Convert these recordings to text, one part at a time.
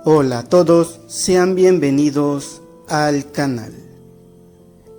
Hola a todos, sean bienvenidos al canal.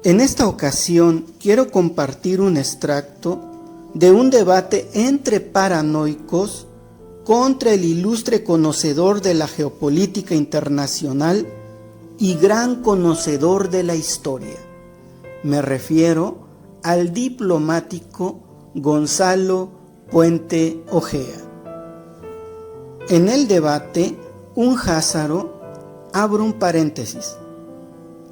En esta ocasión quiero compartir un extracto de un debate entre paranoicos contra el ilustre conocedor de la geopolítica internacional y gran conocedor de la historia. Me refiero al diplomático Gonzalo Puente Ojea. En el debate, un jázaro, abro un paréntesis,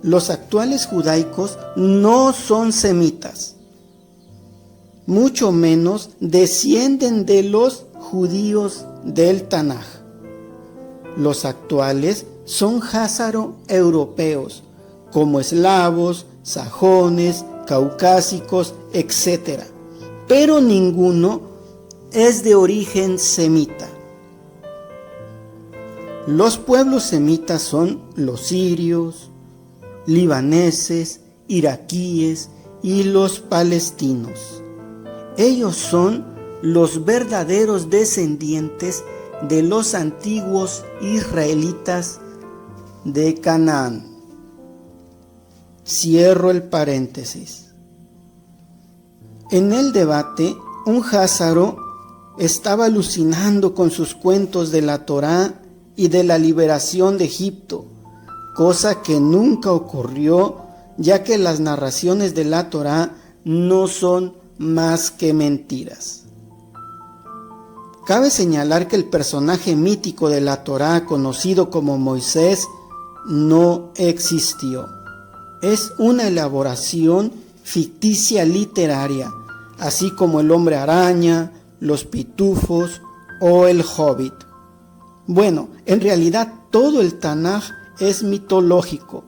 los actuales judaicos no son semitas, mucho menos descienden de los judíos del Tanaj. Los actuales son jázaro europeos, como eslavos, sajones, caucásicos, etc. Pero ninguno es de origen semita. Los pueblos semitas son los sirios, libaneses, iraquíes y los palestinos. Ellos son los verdaderos descendientes de los antiguos israelitas de Canaán. Cierro el paréntesis. En el debate, un jázaro estaba alucinando con sus cuentos de la Torá y de la liberación de Egipto, cosa que nunca ocurrió, ya que las narraciones de la Torá no son más que mentiras. Cabe señalar que el personaje mítico de la Torá, conocido como Moisés, no existió. Es una elaboración ficticia literaria, así como el hombre araña, los pitufos o el hobbit. Bueno, en realidad todo el Tanaj es mitológico,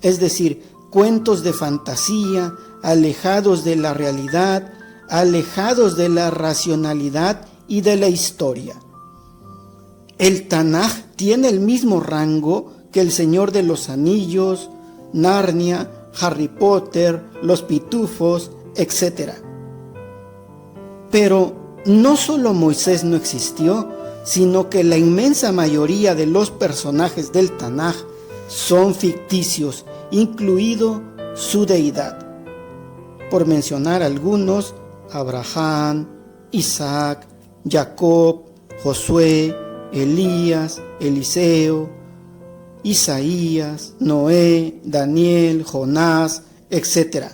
es decir, cuentos de fantasía, alejados de la realidad, alejados de la racionalidad y de la historia. El Tanaj tiene el mismo rango que El Señor de los Anillos, Narnia, Harry Potter, los pitufos, etc. Pero no solo Moisés no existió, sino que la inmensa mayoría de los personajes del Tanaj son ficticios, incluido su deidad. Por mencionar algunos, Abraham, Isaac, Jacob, Josué, Elías, Eliseo, Isaías, Noé, Daniel, Jonás, etc.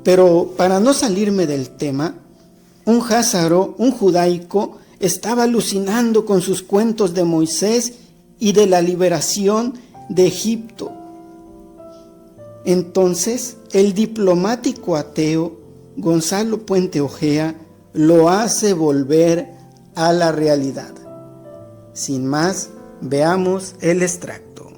Pero para no salirme del tema, un jázaro, un judaico, estaba alucinando con sus cuentos de Moisés y de la liberación de Egipto. Entonces, el diplomático ateo Gonzalo Puente Ojea lo hace volver a la realidad. Sin más, veamos el extracto.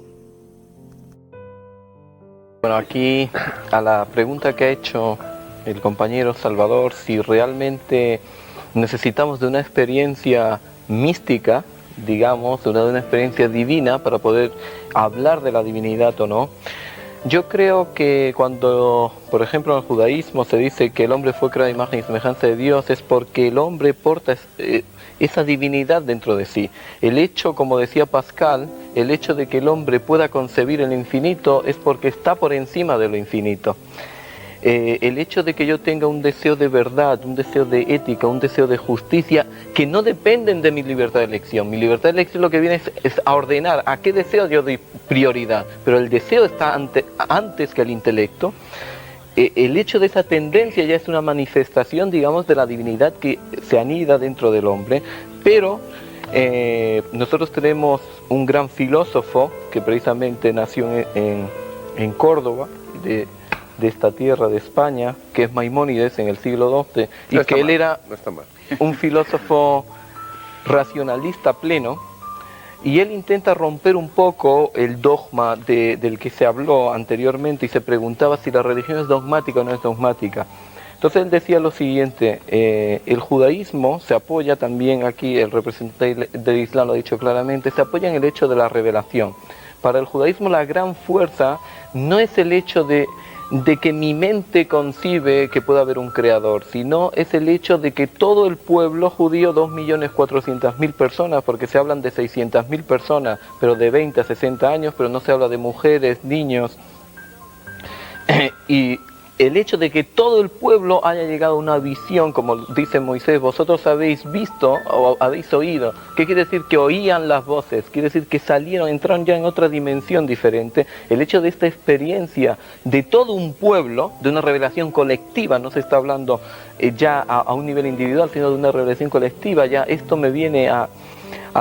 Bueno, aquí a la pregunta que ha hecho el compañero Salvador, si realmente necesitamos de una experiencia mística, digamos, de una experiencia divina para poder hablar de la divinidad o no. Yo creo que cuando, por ejemplo, en el judaísmo se dice que el hombre fue creado a imagen y semejanza de Dios, es porque el hombre porta esa divinidad dentro de sí. El hecho, como decía Pascal, el hecho de que el hombre pueda concebir el infinito es porque está por encima de lo infinito. El hecho de que yo tenga un deseo de verdad, un deseo de ética, un deseo de justicia, que no dependen de mi libertad de elección. Mi libertad de elección lo que viene es a ordenar a qué deseo yo doy prioridad, pero el deseo está antes que el intelecto. El hecho de esa tendencia ya es una manifestación, digamos, de la divinidad que se anida dentro del hombre, pero nosotros tenemos un gran filósofo que precisamente nació en Córdoba, de esta tierra de España, que es Maimónides en el siglo XII, y que él era un filósofo racionalista pleno, y él intenta romper un poco el dogma del que se habló anteriormente y se preguntaba si la religión es dogmática o no es dogmática. Entonces él decía lo siguiente, el judaísmo se apoya también, aquí el representante del Islam lo ha dicho claramente, se apoya en el hecho de la revelación. Para el judaísmo la gran fuerza no es el hecho de de que mi mente concibe que pueda haber un creador, sino es el hecho de que todo el pueblo judío, 2.400.000 personas, porque se hablan de 600.000 personas, pero de 20 a 60 años, pero no se habla de mujeres, niños, y el hecho de que todo el pueblo haya llegado a una visión, como dice Moisés, vosotros habéis visto o habéis oído. ¿Qué quiere decir? Que oían las voces, quiere decir que salieron, entraron ya en otra dimensión diferente. El hecho de esta experiencia de todo un pueblo, de una revelación colectiva, no se está hablando ya a un nivel individual, sino de una revelación colectiva, ya esto me viene a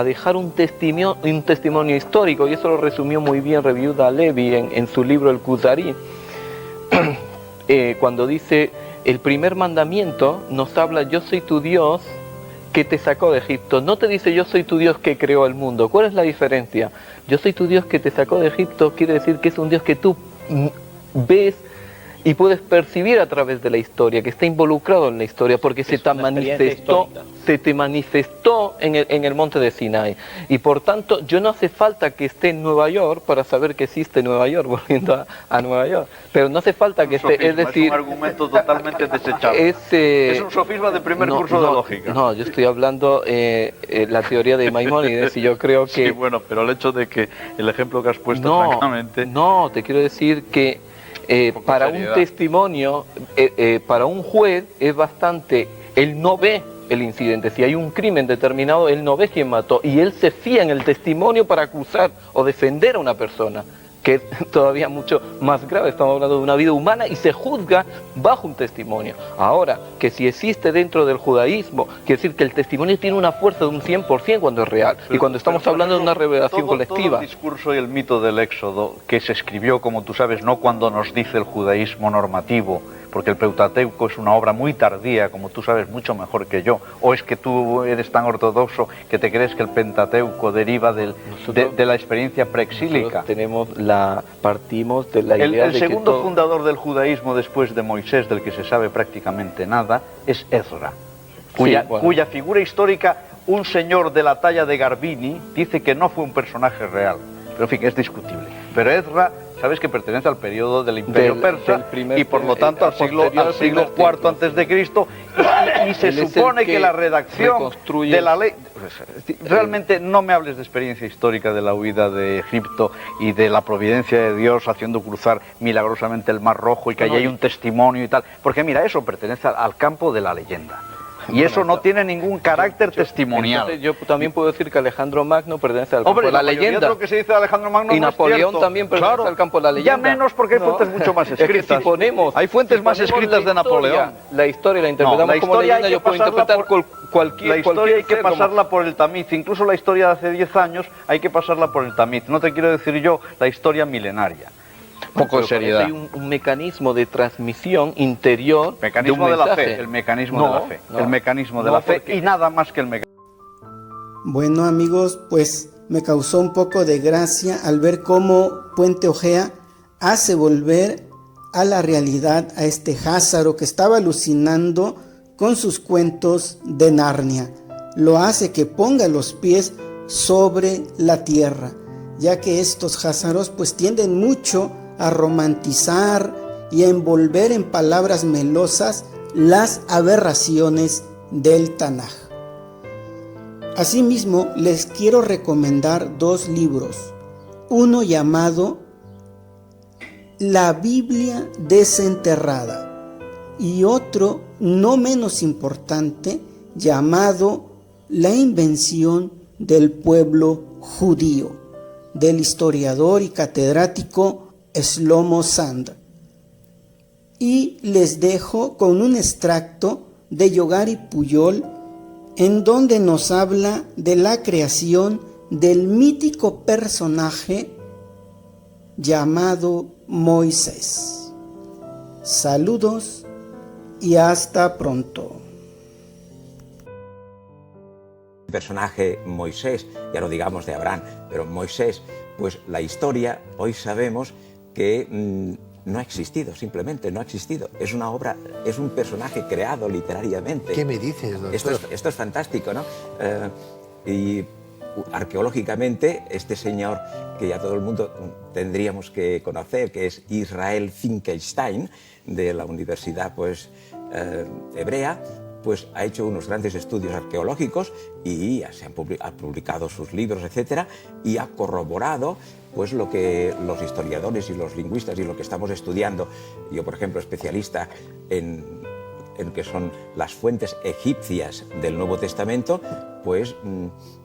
dejar un testimonio histórico, y eso lo resumió muy bien Rabbi Yehuda Halevi en su libro El Kuzari. Cuando dice, el primer mandamiento nos habla, yo soy tu Dios que te sacó de Egipto. No te dice, yo soy tu Dios que creó el mundo. ¿Cuál es la diferencia? Yo soy tu Dios que te sacó de Egipto quiere decir que es un Dios que tú ves y puedes percibir a través de la historia, que está involucrado en la historia, porque se te manifestó en el monte de Sinai. Y por tanto, yo no hace falta que esté en Nueva York para saber que existe Nueva York, volviendo a Nueva York. Pero no hace falta que esté, es decir... Es un argumento totalmente desechable. Es un sofisma de primer curso de lógica. No, yo estoy hablando la teoría de Maimónides, y yo creo que... Sí, bueno, pero el hecho de que el ejemplo que has puesto, francamente... No, te quiero decir que para un testimonio, para un juez es bastante, él no ve el incidente, si hay un crimen determinado, él no ve quién mató, y él se fía en el testimonio para acusar o defender a una persona, que es todavía mucho más grave. Estamos hablando de una vida humana y se juzga bajo un testimonio. Ahora, que si existe dentro del judaísmo, quiere decir que el testimonio tiene una fuerza de un 100% cuando es real, y cuando estamos hablando de una revelación colectiva. Todo el discurso y el mito del Éxodo, que se escribió, como tú sabes, no cuando nos dice el judaísmo normativo, porque el Pentateuco es una obra muy tardía, como tú sabes mucho mejor que yo, o es que tú eres tan ortodoxo que te crees que el Pentateuco deriva de la experiencia preexílica. Partimos de la idea de que el segundo fundador del judaísmo después de Moisés, del que se sabe prácticamente nada, es Ezra, cuya figura histórica un señor de la talla de Garbini dice que no fue un personaje real, pero en fin, es discutible. Pero Ezra, sabes que pertenece al periodo del Imperio Persa y por lo tanto al siglo IV antes de Cristo, y se supone que la redacción de la ley... Realmente no me hables de experiencia histórica de la huida de Egipto y de la providencia de Dios haciendo cruzar milagrosamente el Mar Rojo y que allí hay un testimonio y tal, porque mira, eso pertenece al campo de la leyenda. Y eso no tiene ningún carácter testimonial. Entonces, yo también puedo decir que Alejandro Magno pertenece al campo de la leyenda. Lo que se dice de Alejandro Magno y no Napoleón es también pertenece al campo de la leyenda. Ya menos, porque hay fuentes mucho más escritas. Es que si ponemos, hay fuentes más escritas de Napoleón. La historia la interpretamos como leyenda, yo puedo interpretar cualquier... La historia hay que pasarla por el tamiz. Incluso la historia de hace 10 años hay que pasarla por el tamiz. No te quiero decir yo la historia milenaria. Poco de seriedad. Hay un mecanismo de transmisión interior. Mecanismo de la fe. El mecanismo de la fe. El mecanismo de la fe y nada más que el mecanismo. Bueno, amigos, pues me causó un poco de gracia al ver cómo Puente Ojea hace volver a la realidad a este Házaro que estaba alucinando con sus cuentos de Narnia. Lo hace que ponga los pies sobre la tierra, ya que estos Házaros pues tienden mucho a romantizar y a envolver en palabras melosas las aberraciones del Tanaj. Asimismo, les quiero recomendar 2 libros, uno llamado La Biblia desenterrada y otro no menos importante llamado La invención del pueblo judío, del historiador y catedrático Shlomo Sand. Y les dejo con un extracto de Yogari Puyol en donde nos habla de la creación del mítico personaje llamado Moisés. Saludos y hasta pronto. El personaje Moisés, ya no digamos de Abraham, pero Moisés, pues la historia hoy sabemos que no ha existido, simplemente no ha existido. Es una obra, es un personaje creado literariamente. ¿Qué me dices, doctor? Esto es fantástico, ¿no? Y arqueológicamente, este señor que ya todo el mundo tendríamos que conocer, que es Israel Finkelstein, de la Universidad pues, hebrea, pues ha hecho unos grandes estudios arqueológicos y ha publicado sus libros, etcétera, y ha corroborado pues lo que los historiadores y los lingüistas y lo que estamos estudiando, yo por ejemplo especialista en que son las fuentes egipcias del Nuevo Testamento, pues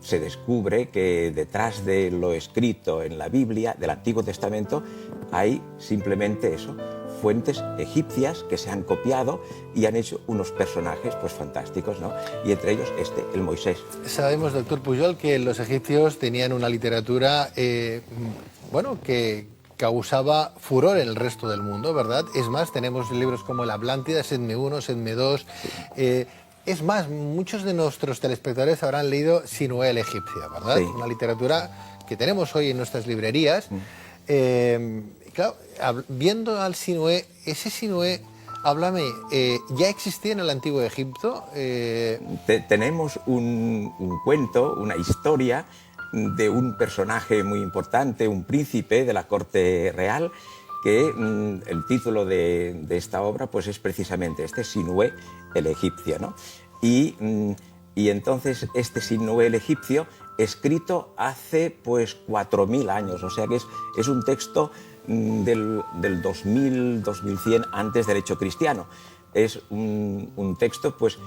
se descubre que detrás de lo escrito en la Biblia, del Antiguo Testamento, hay simplemente eso, fuentes egipcias que se han copiado y han hecho unos personajes pues fantásticos, ¿no? Y entre ellos el Moisés. Sabemos, doctor Pujol, que los egipcios tenían una literatura, bueno, que causaba furor en el resto del mundo, ¿verdad? Es más, tenemos libros como La Atlántida, Sedme I, Sedme II. Es más, muchos de nuestros telespectadores habrán leído Sinué el egipcio, ¿verdad? Sí. Una literatura que tenemos hoy en nuestras librerías. Claro, viendo al Sinué, ese Sinué, háblame, ¿ya existía en el Antiguo Egipto? Tenemos un cuento, una historia de un personaje muy importante, un príncipe de la corte real, que el título de esta obra pues es precisamente Sinué el egipcio, ¿no? Y entonces Sinué el egipcio, escrito hace pues 4000 años, o sea que es un texto del 2000, 2100 antes del hecho cristiano. Es un texto, pues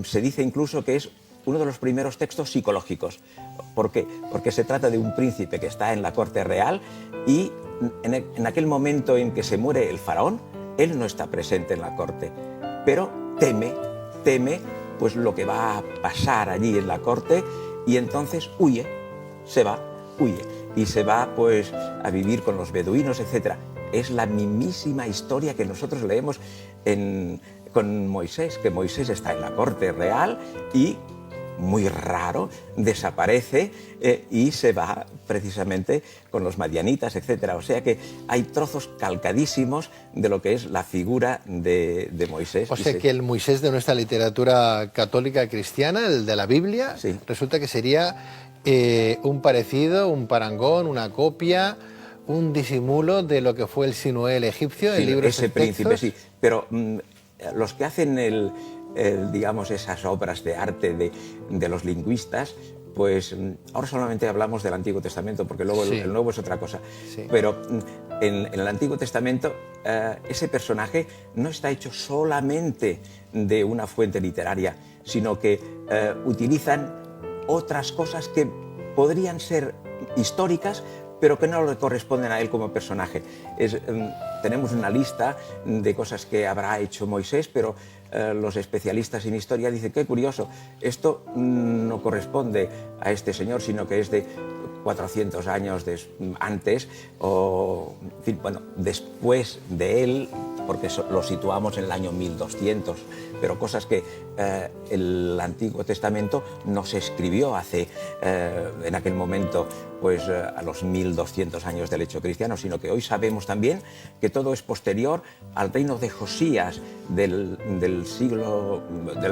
se dice incluso que es uno de los primeros textos psicológicos. ¿Por qué? Porque se trata de un príncipe que está en la corte real y en aquel momento en que se muere el faraón, él no está presente en la corte, pero teme pues lo que va a pasar allí en la corte y entonces huye y se va pues a vivir con los beduinos, etc. Es la mismísima historia que nosotros leemos con Moisés, que Moisés está en la corte real y muy raro, desaparece y se va precisamente con los madianitas, etc. O sea que hay trozos calcadísimos de lo que es la figura de Moisés. O sea que el Moisés de nuestra literatura católica cristiana, el de la Biblia, sí, resulta que sería un parecido, un parangón, una copia, un disimulo de lo que fue el Sinué el egipcio, sí, el libro ese príncipe, sí. Pero los que hacen digamos, esas obras de arte de los lingüistas, pues ahora solamente hablamos del Antiguo Testamento, porque luego sí, el Nuevo es otra cosa. Sí. Pero en el Antiguo Testamento ese personaje no está hecho solamente de una fuente literaria, sino que utilizan otras cosas que podrían ser históricas, pero que no le corresponden a él como personaje. Tenemos una lista de cosas que habrá hecho Moisés, pero los especialistas en historia dicen, qué curioso, esto no corresponde a este señor, sino que es de 400 años antes, o en fin, bueno, después de él, porque lo situamos en el año 1200, pero cosas que el Antiguo Testamento no se escribió hace, en aquel momento, pues a los 1200 años del hecho cristiano, sino que hoy sabemos también que todo es posterior al reino de Josías del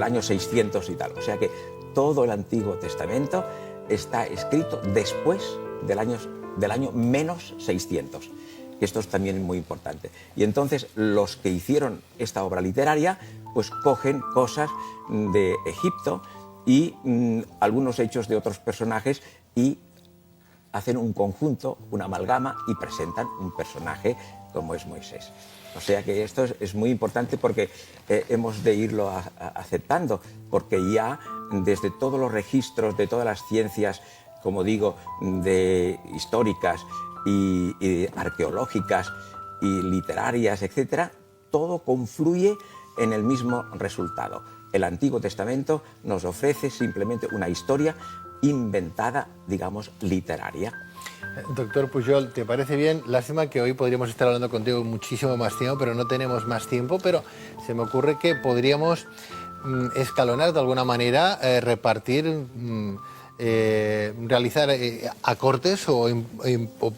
año 600 y tal. O sea que todo el Antiguo Testamento está escrito después del año menos 600. Esto es también muy importante. Y entonces los que hicieron esta obra literaria pues cogen cosas de Egipto y algunos hechos de otros personajes y hacen un conjunto, una amalgama y presentan un personaje como es Moisés. O sea que esto es muy importante porque hemos de irlo aceptando, porque ya desde todos los registros de todas las ciencias, como digo, de históricas y arqueológicas y literarias, etcétera, todo confluye en el mismo resultado. El Antiguo Testamento nos ofrece simplemente una historia inventada, digamos, literaria. Doctor Pujol, ¿te parece bien? Lástima que hoy podríamos estar hablando contigo muchísimo más tiempo, pero no tenemos más tiempo, pero se me ocurre que podríamos escalonar de alguna manera, repartir, realizar acortes o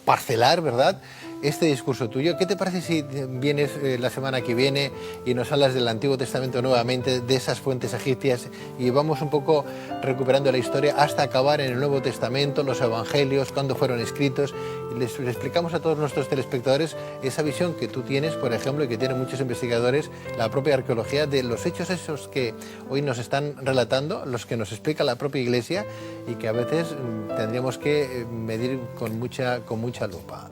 parcelar, ¿verdad?, este discurso tuyo. ¿Qué te parece si vienes la semana que viene y nos hablas del Antiguo Testamento nuevamente, de esas fuentes egipcias, y vamos un poco recuperando la historia hasta acabar en el Nuevo Testamento, los Evangelios, cuándo fueron escritos? Y les explicamos a todos nuestros telespectadores esa visión que tú tienes, por ejemplo, y que tienen muchos investigadores, la propia arqueología, de los hechos esos que hoy nos están relatando, los que nos explica la propia Iglesia, y que a veces tendríamos que medir con mucha lupa.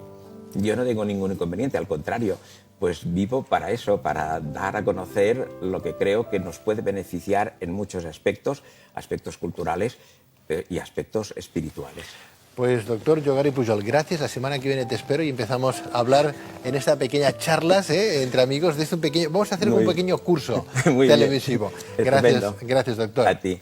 Yo no tengo ningún inconveniente, al contrario, pues vivo para eso, para dar a conocer lo que creo que nos puede beneficiar en muchos aspectos, aspectos culturales y aspectos espirituales. Pues doctor Llogari Pujol, gracias. La semana que viene te espero y empezamos a hablar en esta pequeña charlas entre amigos de este pequeño. Vamos a hacer un pequeño curso televisivo. Gracias, gracias doctor. A ti.